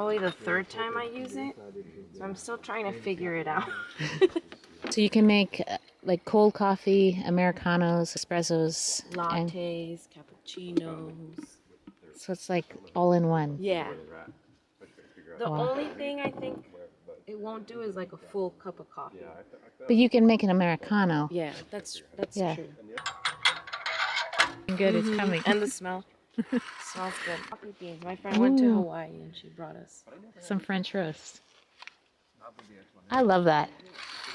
probably the third time I use it, so I'm still trying to figure it out. So you can make like cold coffee, Americanos, espressos, Lattes, cappuccinos. So it's like all in one. Yeah. The only thing I think it won't do is like a full cup of coffee. But you can make an Americano. Yeah, that's true. Good, it's coming. And the smell. Smells good. Coffee beans. My friend went to Hawaii and she brought us some French roast. I love that.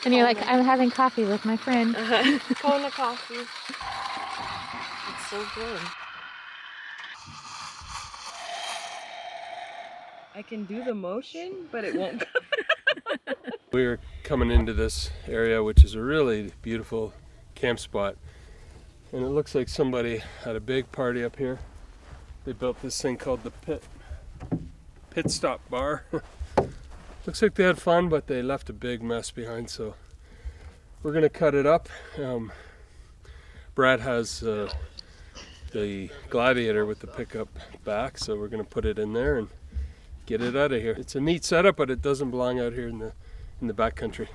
And you're like, I'm having coffee with my friend. Kona coffee. It's so good. I can do the motion, but it won't come. We're coming into this area, which is a really beautiful camp spot. And it looks like somebody had a big party up here. They built this thing called the Pit Stop Bar. Looks like they had fun, but they left a big mess behind, so we're gonna cut it up. Brad has the Gladiator with the pickup back, so we're gonna put it in there and get it out of here. It's a neat setup, but it doesn't belong out here in the back country.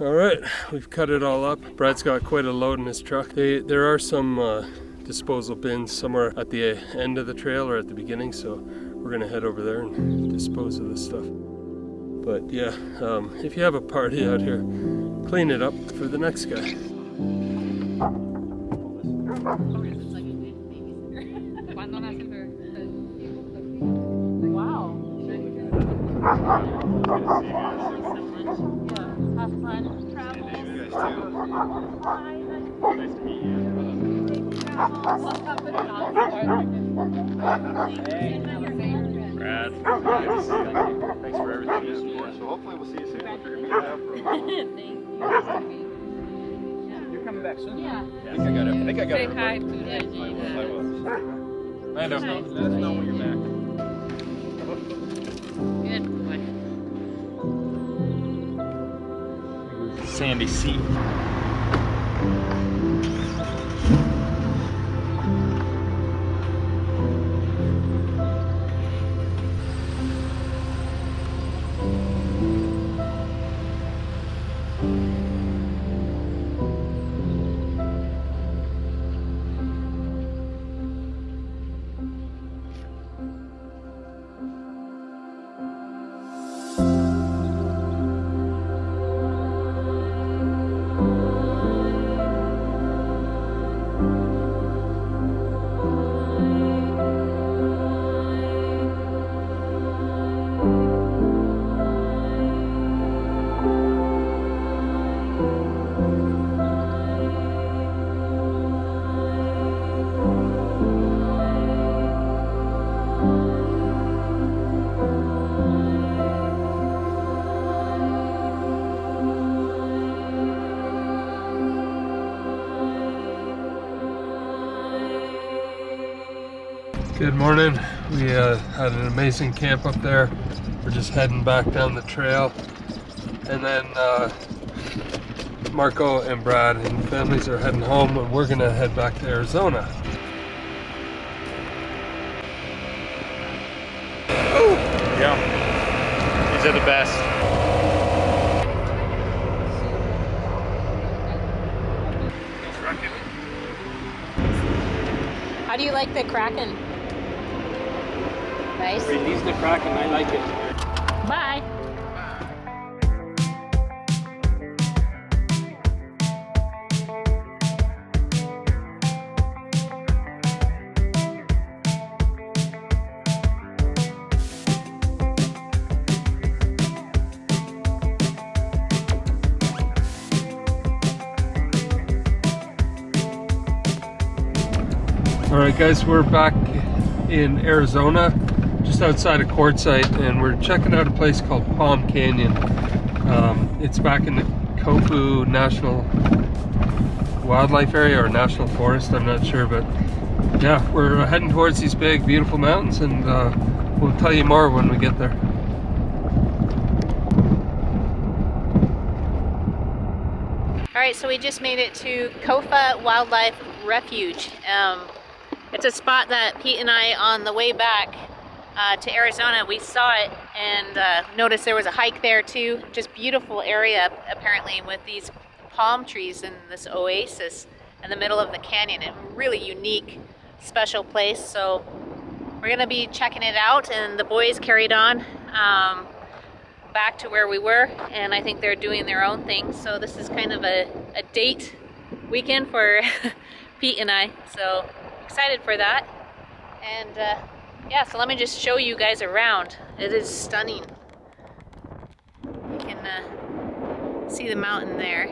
All right, we've cut it all up. Brad's got quite a load in his truck. There are some disposal bins somewhere at the end of the trail or at the beginning, so we're gonna head over there and dispose of this stuff. But yeah, if you have a party out here, clean it up for the next guy. Wow. Have fun. Travel. Nice to meet you. Brad, thanks for everything. So hopefully we'll see you soon. Thank you. You're coming back soon? Yeah. I think I got it. Say hi to Regina. I will. Let us know when you're back. Good boy. Sandy Sea. Good morning. We had an amazing camp up there. We're just heading back down the trail. And then Marco and Brad and families are heading home, and we're gonna head back to Arizona. Yeah. These are the best. How do you like the Kraken? Nice. Release the Kraken, I like it. Bye. All right, guys, we're back in Arizona, just outside of Quartzsite, and we're checking out a place called Palm Canyon. It's back in the Kofa National Wildlife Area or National Forest, I'm not sure, but yeah, we're heading towards these big beautiful mountains, and we'll tell you more when we get there. Alright, so we just made it to Kofa Wildlife Refuge. It's a spot that Pete and I, on the way back to Arizona, we saw it and noticed there was a hike there too. Just beautiful area apparently, with these palm trees and this oasis in the middle of the canyon. A really unique, special place. So we're gonna be checking it out, and the boys carried on back to where we were, and I think they're doing their own thing. So this is kind of a date weekend for Pete and I, so excited for that. And yeah, so let me just show you guys around. It is stunning. You can see the mountain there.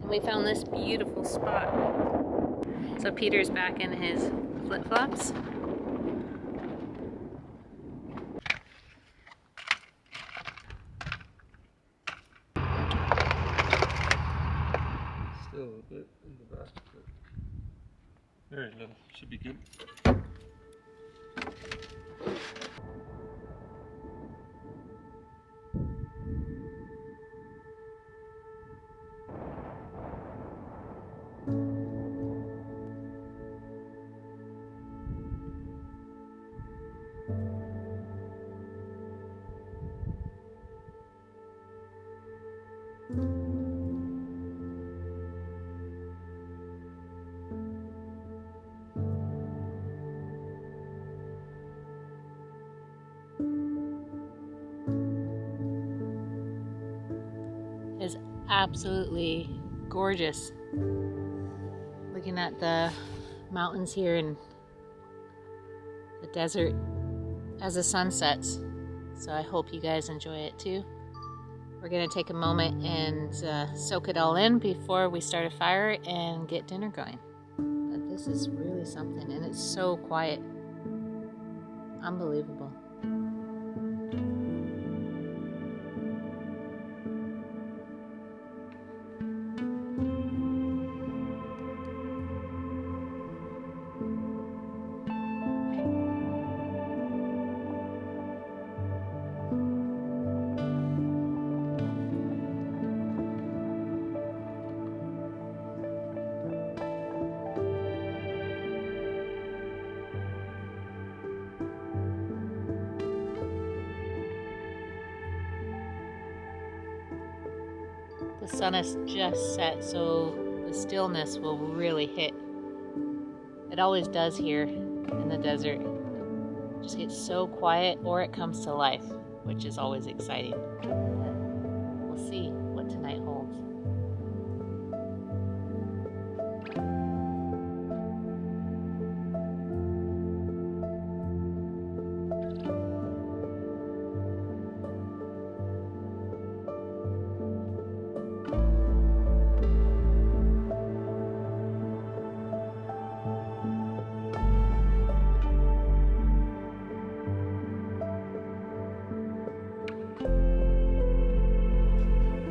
And we found this beautiful spot. So Peter's back in his flip-flops. Still a bit in the back, but very little. Should be good. Is absolutely gorgeous. Looking at the mountains here and the desert as the sun sets. So I hope you guys enjoy it too. We're gonna take a moment and soak it all in before we start a fire and get dinner going. But this is really something, and it's so quiet. Unbelievable. The sun has just set, so the stillness will really hit. It always does here in the desert. It just gets so quiet, or it comes to life, which is always exciting. We'll see what tonight holds.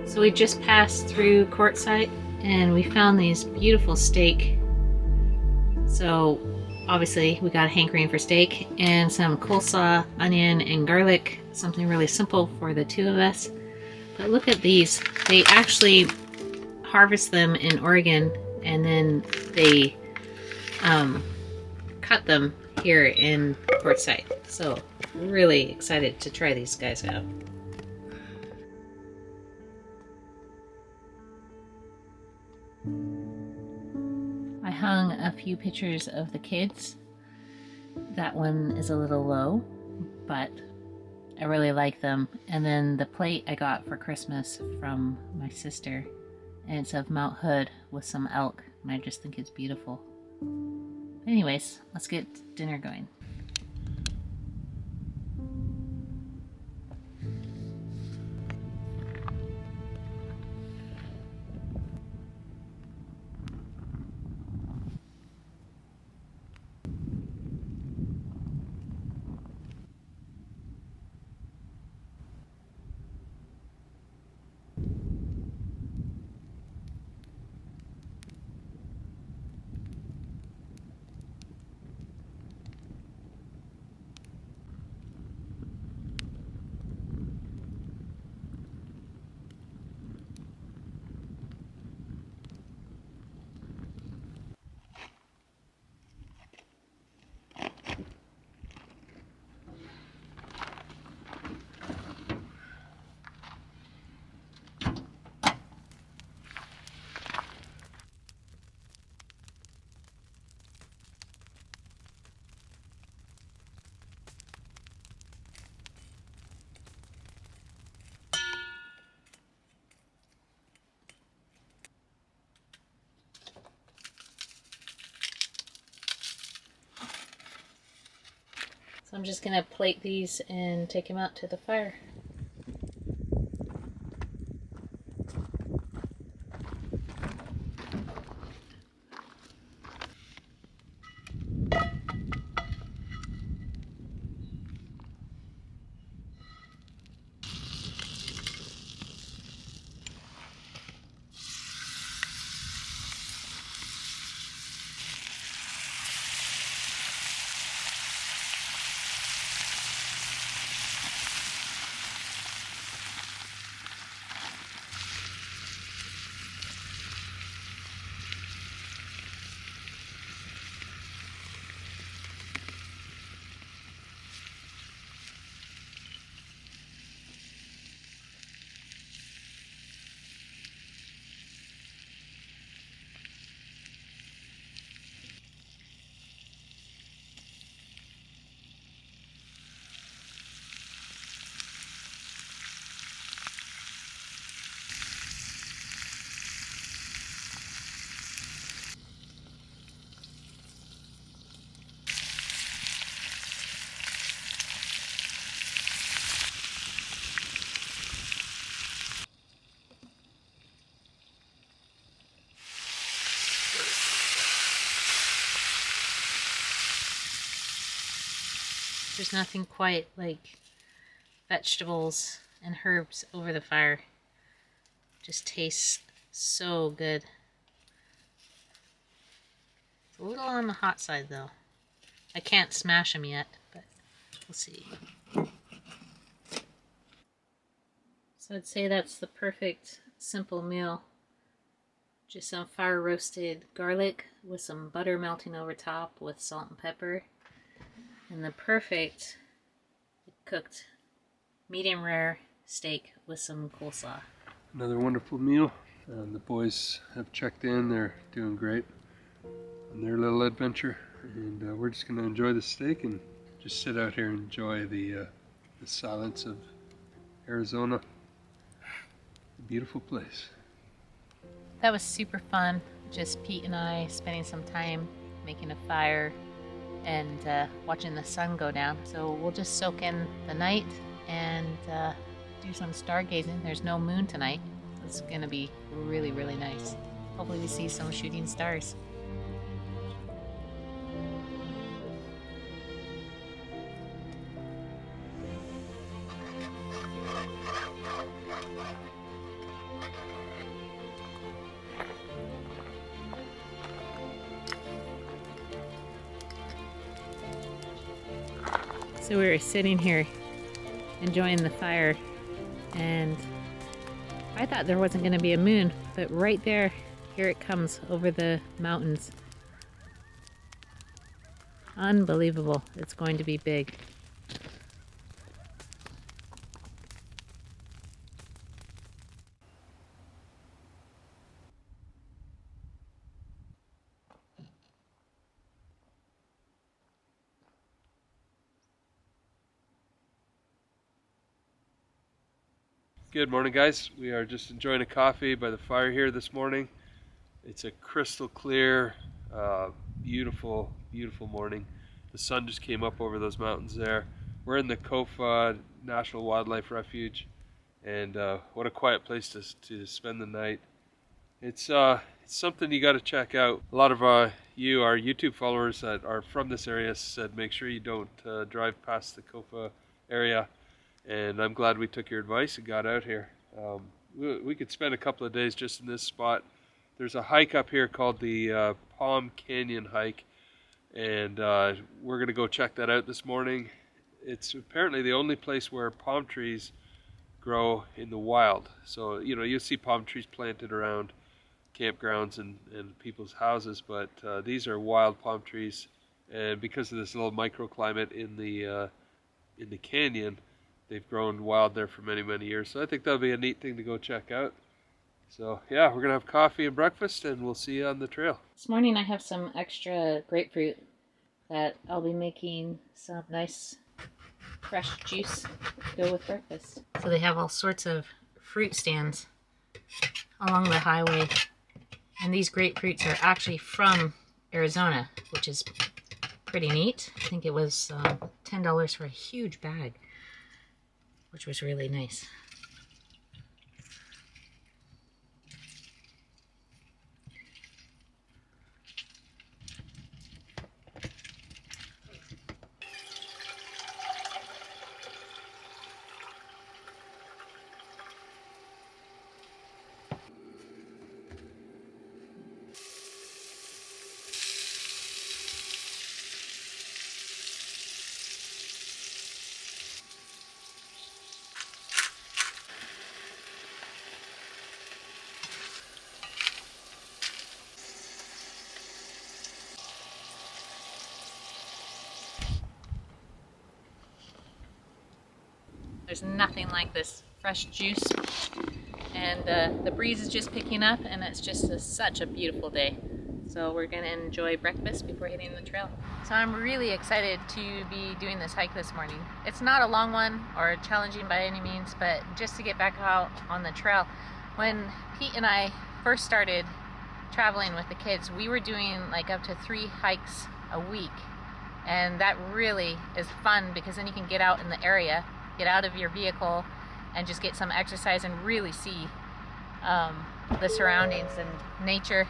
So we just passed through Quartzsite and we found these beautiful steak. So obviously we got a hankering for steak and some coleslaw, onion, and garlic. Something really simple for the two of us. But look at these. They actually harvest them in Oregon and then they cut them here in Quartzsite. So really excited to try these guys out. I hung a few pictures of the kids. That one is a little low, but I really like them. And then the plate I got for Christmas from my sister, and it's of Mount Hood with some elk, and I just think it's beautiful. Anyways, let's get dinner going. So I'm just gonna plate these and take them out to the fire. There's nothing quite like vegetables and herbs over the fire. Just tastes so good. It's a little on the hot side though. I can't smash them yet, but we'll see. So I'd say that's the perfect simple meal. Just some fire roasted garlic with some butter melting over top with salt and pepper. And the perfect cooked medium rare steak with some coleslaw. Another wonderful meal. The boys have checked in. They're doing great on their little adventure. And we're just going to enjoy the steak and just sit out here and enjoy the silence of Arizona. A beautiful place. That was super fun. Just Pete and I spending some time making a fire and watching the sun go down. So we'll just soak in the night and do some stargazing. There's no moon tonight. So it's gonna be really, really nice. Hopefully we see some shooting stars. So we were sitting here enjoying the fire, and I thought there wasn't going to be a moon, but right there, here it comes over the mountains. Unbelievable. It's going to be big. Good morning, guys. We are just enjoying a coffee by the fire here this morning. It's a crystal clear, beautiful, beautiful morning. The sun just came up over those mountains there. We're in the Kofa National Wildlife Refuge, and what a quiet place to spend the night. It's something you got to check out. A lot of our YouTube followers that are from this area said make sure you don't drive past the Kofa area. And I'm glad we took your advice and got out here. We could spend a couple of days just in this spot. There's a hike up here called the Palm Canyon hike, and we're going to go check that out this morning. It's apparently the only place where palm trees grow in the wild. So, you know, you'll see palm trees planted around campgrounds and people's houses, but these are wild palm trees, and because of this little microclimate in the canyon, they've grown wild there for many, many years. So I think that'll be a neat thing to go check out. So yeah, we're gonna have coffee and breakfast, and we'll see you on the trail. This morning I have some extra grapefruit that I'll be making some nice fresh juice to go with breakfast. So they have all sorts of fruit stands along the highway, and these grapefruits are actually from Arizona, which is pretty neat. I think it was $10 for a huge bag, which was really nice. There's nothing like this fresh juice, and the breeze is just picking up, and it's just such a beautiful day. So we're gonna enjoy breakfast before hitting the trail. So I'm really excited to be doing this hike this morning. It's not a long one or challenging by any means, but just to get back out on the trail. When Pete and I first started traveling with the kids, we were doing like up to 3 hikes a week, and that really is fun because then you can get out in the area, get out of your vehicle, and just get some exercise and really see the surroundings and nature.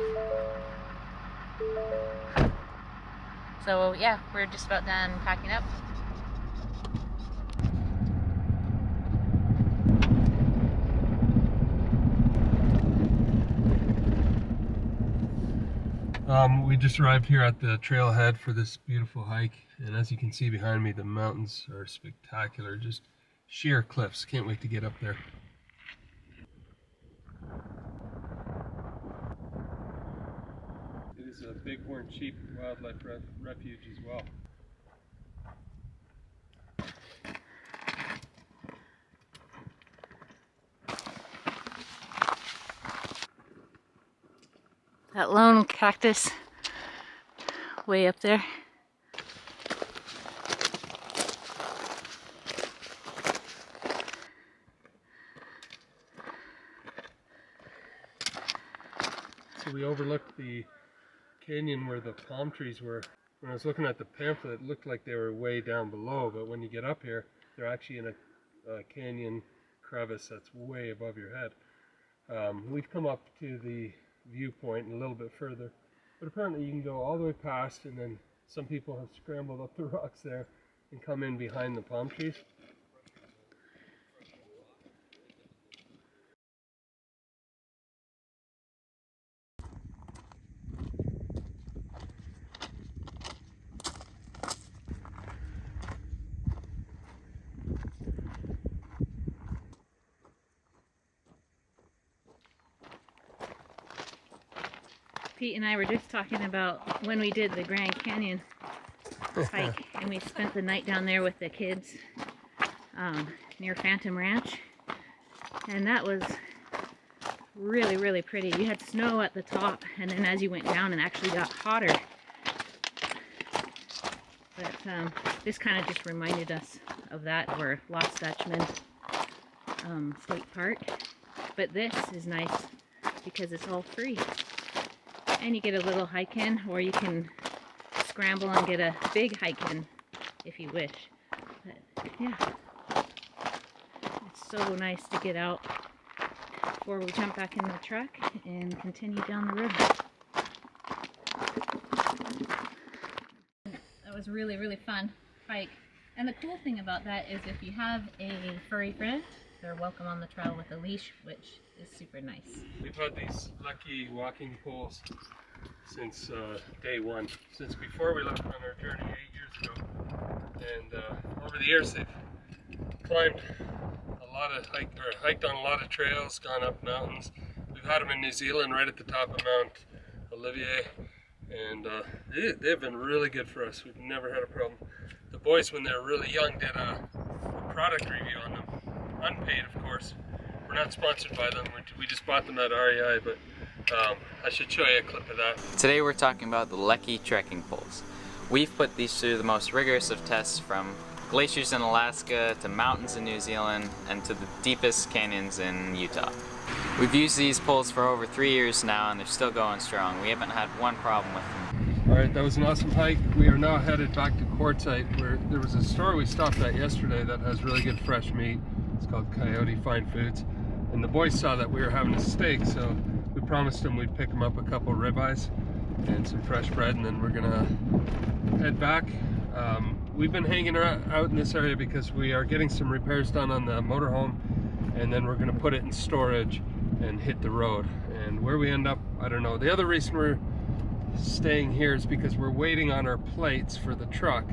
So yeah, we're just about done packing up. We just arrived here at the trailhead for this beautiful hike, and as you can see behind me, the mountains are spectacular, just sheer cliffs. Can't wait to get up there. It is a bighorn sheep wildlife refuge as well. That lone cactus way up there. So we overlooked the canyon where the palm trees were. When I was looking at the pamphlet, it looked like they were way down below, but when you get up here, they're actually in a canyon crevice that's way above your head. We've come up to the viewpoint and a little bit further, but apparently you can go all the way past, and then some people have scrambled up the rocks there and come in behind the palm trees. Pete and I were just talking about when we did the Grand Canyon hike, and we spent the night down there with the kids near Phantom Ranch, and that was really, really pretty. You had snow at the top, and then as you went down, it actually got hotter. But this kind of just reminded us of that, or Lost Dutchman State Park. But this is nice because it's all free. And you get a little hike in, or you can scramble and get a big hike in if you wish. But yeah, it's so nice to get out before we jump back in the truck and continue down the road. That was really, really fun hike. And the cool thing about that is if you have a furry friend, they're welcome on the trail with a leash, which is super nice. We've had these lucky walking poles since day one, since before we left on our journey 8 years ago. And over the years they've climbed a lot of hiked on a lot of trails, gone up mountains. We've had them in New Zealand right at the top of Mount Olivier, and they've been really good for us. We've never had a problem. The boys, when they were really young, did a product review on them. Unpaid, of course. We're not sponsored by them. We just bought them at REI, but I should show you a clip of that. Today we're talking about the Lecky trekking poles. We've put these through the most rigorous of tests, from glaciers in Alaska to mountains in New Zealand and to the deepest canyons in Utah. We've used these poles for over 3 years now, and they're still going strong. We haven't had one problem with them. Alright, that was an awesome hike. We are now headed back to Quartzite, where there was a store we stopped at yesterday that has really good fresh meat. It's called Coyote Fine Foods. And the boys saw that we were having a steak, so we promised them we'd pick them up a couple ribeyes and some fresh bread, and then we're gonna head back. We've been hanging out in this area because we are getting some repairs done on the motorhome, and then we're gonna put it in storage and hit the road. And where we end up, I don't know. The other reason we're staying here is because we're waiting on our plates for the truck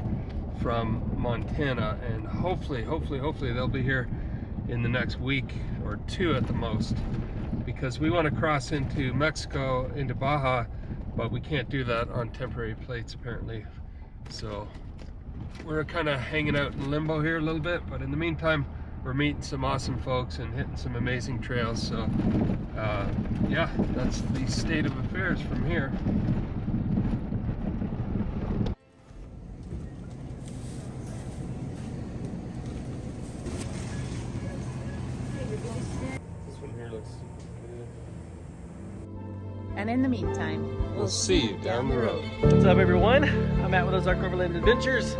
from Montana, and hopefully they'll be here in the next week or two at the most, because we want to cross into Mexico, into Baja, but we can't do that on temporary plates apparently. So we're kind of hanging out in limbo here a little bit, but in the meantime we're meeting some awesome folks and hitting some amazing trails. So yeah, that's the state of affairs from here. This one here looks good. And in the meantime, We'll see you down the road. What's up, everyone? I'm at with those Overland Adventures.